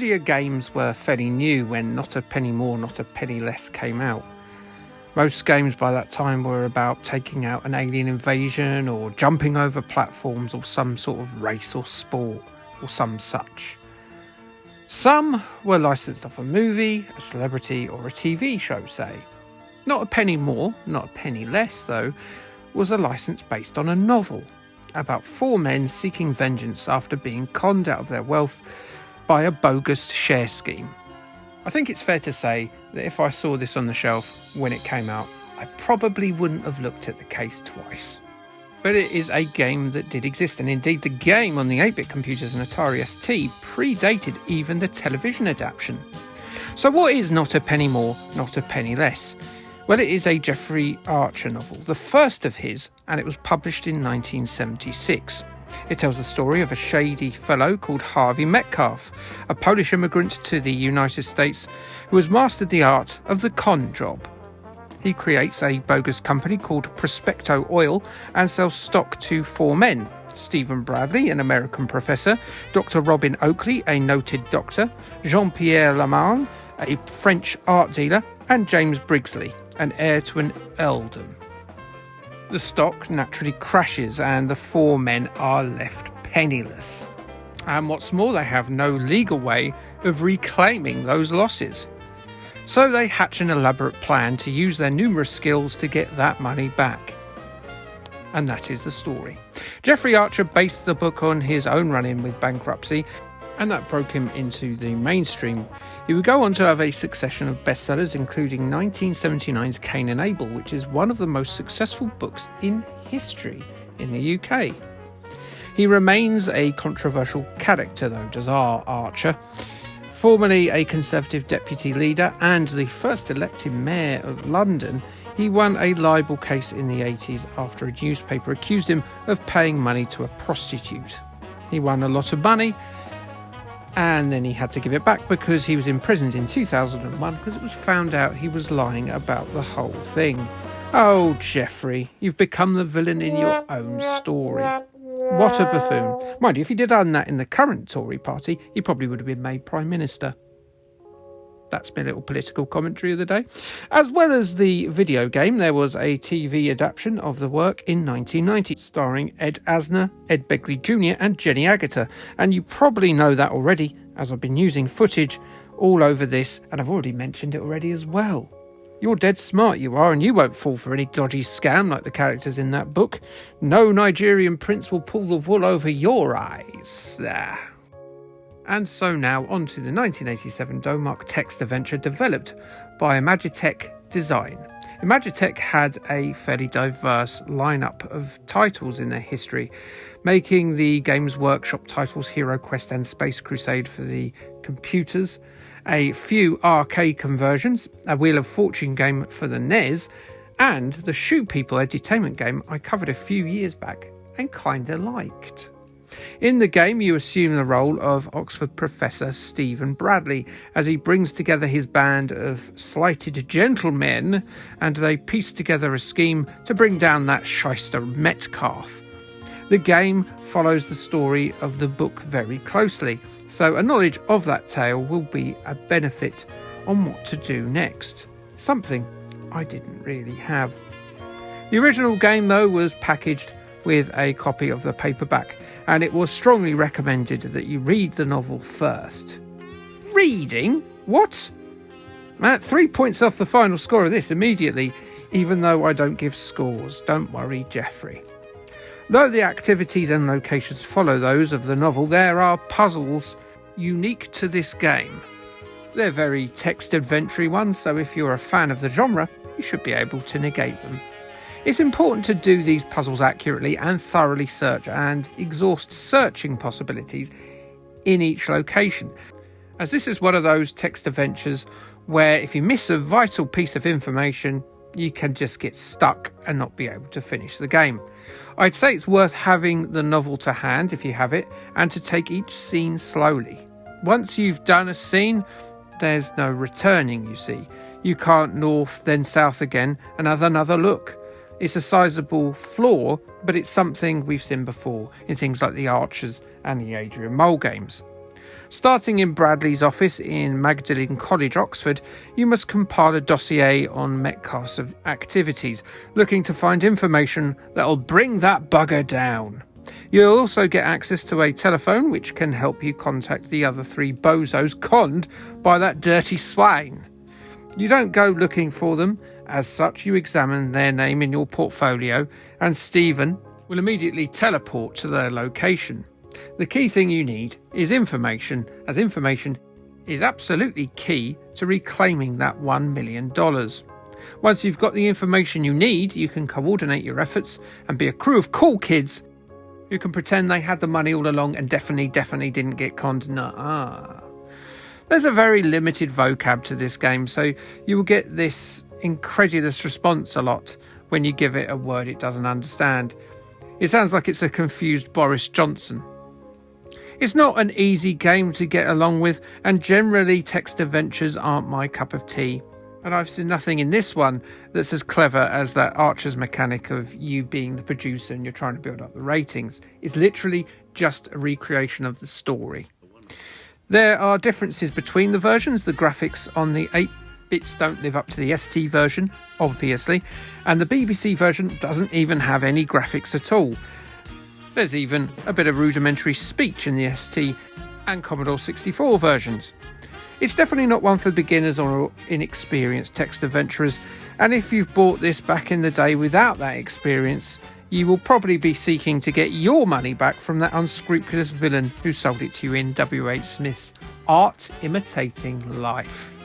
Video games were fairly new when Not a Penny More, Not a Penny Less came out. Most games by that time were about taking out an alien invasion or jumping over platforms or some sort of race or sport or some such. Some were licensed off a movie, a celebrity or a TV show, say. Not a Penny More, Not a Penny Less, though, was a license based on a novel about 4 men seeking vengeance after being conned out of their wealth by a bogus share scheme. I think it's fair to say that if I saw this on the shelf when it came out, I probably wouldn't have looked at the case twice. But it is a game that did exist, and indeed the game on the 8-bit computers and Atari ST predated even the television adaptation. So what is Not a Penny More, Not a Penny Less? Well, it is a Jeffery Archer novel, the first of his, and it was published in 1976. It tells the story of a shady fellow called Harvey Metcalf, a Polish immigrant to the United States who has mastered the art of the con job. He creates a bogus company called Prospecto Oil and sells stock to 4 men: Stephen Bradley, an American professor, Dr. Robin Oakley, a noted doctor, Jean-Pierre Lamarne, a French art dealer, and James Briggsley, an heir to an earldom. The stock naturally crashes and the 4 men are left penniless. And what's more, they have no legal way of reclaiming those losses. So they hatch an elaborate plan to use their numerous skills to get that money back. And that is the story. Jeffery Archer based the book on his own run-in with bankruptcy, and that broke him into the mainstream. He would go on to have a succession of bestsellers, including 1979's Cain and Abel, which is one of the most successful books in history in the UK. He remains a controversial character, though, does our Archer. Formerly a Conservative deputy leader and the first elected mayor of London, he won a libel case in the 80s after a newspaper accused him of paying money to a prostitute. He won a lot of money, and then he had to give it back because he was imprisoned in 2001 because it was found out he was lying about the whole thing. Oh, Jeffery, you've become the villain in your own story. What a buffoon. Mind you, if he'd done that in the current Tory party, he probably would have been made Prime Minister. That's my little political commentary of the day. As well as the video game, there was a TV adaptation of the work in 1990, starring Ed Asner, Ed Begley Jr. and Jenny Agutter. And you probably know that already, as I've been using footage all over this, and I've already mentioned it already as well. You're dead smart, you are, and you won't fall for any dodgy scam like the characters in that book. No Nigerian prince will pull the wool over your eyes. And so now on to the 1987 Domark text adventure developed by Imagitech Design. Imagitech had a fairly diverse lineup of titles in their history, making the Games Workshop titles Hero Quest and Space Crusade for the computers, a few arcade conversions, a Wheel of Fortune game for the NES, and the Shoe People edutainment game I covered a few years back and kinda liked. In the game, you assume the role of Oxford professor Stephen Bradley as he brings together his band of slighted gentlemen and they piece together a scheme to bring down that shyster Metcalf. The game follows the story of the book very closely, so a knowledge of that tale will be a benefit on what to do next. Something I didn't really have. The original game, though, was packaged with a copy of the paperback, and it was strongly recommended that you read the novel first. Reading? What? 3 points off the final score of this immediately, even though I don't give scores. Don't worry, Jeffrey. Though the activities and locations follow those of the novel, there are puzzles unique to this game. They're very text-adventure ones, so if you're a fan of the genre, you should be able to negate them. It's important to do these puzzles accurately and thoroughly search and exhaust searching possibilities in each location, as this is one of those text adventures where if you miss a vital piece of information, you can just get stuck and not be able to finish the game. I'd say it's worth having the novel to hand if you have it, and to take each scene slowly. Once you've done a scene, there's no returning, you see. You can't north, then south again, and have another look. It's a sizable flaw, but it's something we've seen before in things like the Archers and the Adrian Mole games. Starting in Bradley's office in Magdalen College, Oxford, you must compile a dossier on Metcalfe's activities, looking to find information that'll bring that bugger down. You'll also get access to a telephone which can help you contact the other 3 bozos conned by that dirty swine. You don't go looking for them. As such, you examine their name in your portfolio and Stephen will immediately teleport to their location. The key thing you need is information, as information is absolutely key to reclaiming that $1 million. Once you've got the information you need, you can coordinate your efforts and be a crew of cool kids who can pretend they had the money all along and definitely didn't get conned. There's a very limited vocab to this game, so you will get this incredulous response a lot when you give it a word it doesn't understand. It sounds like it's a confused Boris Johnson. It's not an easy game to get along with, and generally text adventures aren't my cup of tea. And I've seen nothing in this one that's as clever as that Archer's mechanic of you being the producer and you're trying to build up the ratings. It's literally just a recreation of the story. There are differences between the versions. The graphics on the 8-bits don't live up to the ST version, obviously, and the BBC version doesn't even have any graphics at all. There's even a bit of rudimentary speech in the ST and Commodore 64 versions. It's definitely not one for beginners or inexperienced text adventurers, and if you've bought this back in the day without that experience, you will probably be seeking to get your money back from that unscrupulous villain who sold it to you in W.H. Smith's Art Imitating Life.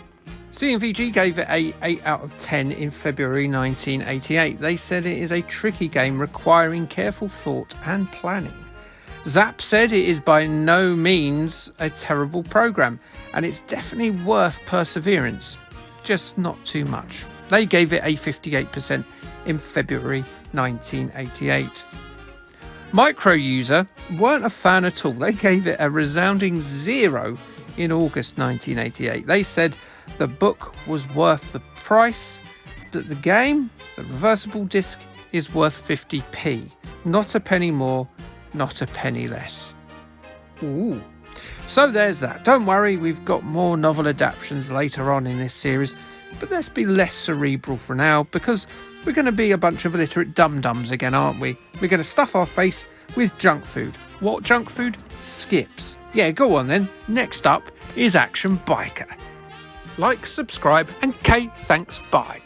CMVG gave it a 8 out of 10 in February 1988. They said it is a tricky game requiring careful thought and planning. Zap said it is by no means a terrible program, and it's definitely worth perseverance, just not too much. They gave it a 58% in February 1988. Micro User weren't a fan at all. They gave it a resounding 0 in August 1988. They said the book was worth the price, but the game, the reversible disc, is worth 50p. Not a penny more, not a penny less. Ooh. So there's that. Don't worry, we've got more novel adaptations later on in this series, but let's be less cerebral for now, because we're going to be a bunch of illiterate dum-dums again, aren't we? We're going to stuff our face with junk food. What junk food? Skips. Yeah, go on then. Next up is Action Biker. Like, subscribe, and K, thanks, bye.